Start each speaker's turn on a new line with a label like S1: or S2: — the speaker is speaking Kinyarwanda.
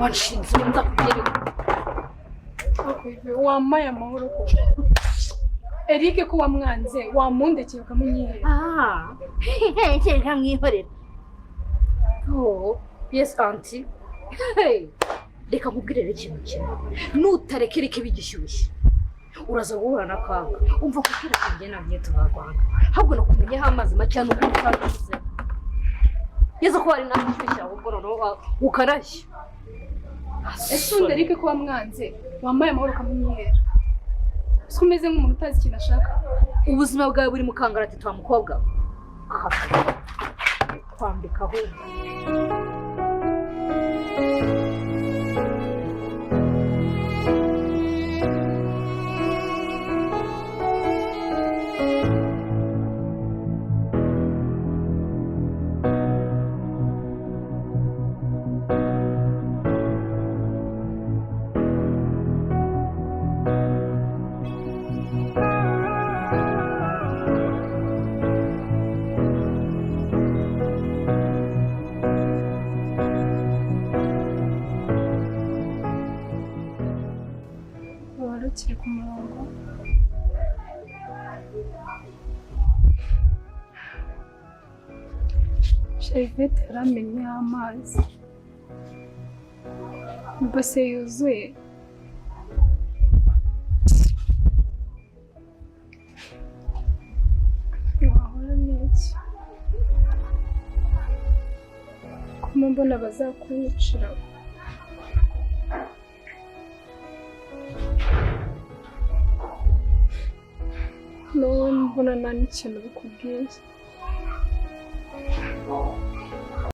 S1: wanshinze nza kugera
S2: wambaye amahoro ko Eric ko wamwanze wamundekeye ukamunyihera
S1: hehe nkamwihorera oh yes auntie hey reka nkubwirere ikintu kimwe nutarekere kibigishyushye uraza guhura na kaga umva kugira ngo njye tubagwanga ahubwo no kumenyaho amazi make no kuvuze yezo ko ari nakwishya ubwo noneho ukarashya
S2: ese undi Eric ko wamwanze wambaye amahoro ukamunyihera umeze nk'umuntu utazi ikintu ashaka
S1: ubuzima bwawe buri mukangarati twa mukobwa kwambika aho
S2: kiri ku murongo Chevette yaramenye amazi ibase yuzuye wahora n'iki kuma mbona bazakunyicira no mbona nta n'ikintu bikubwiye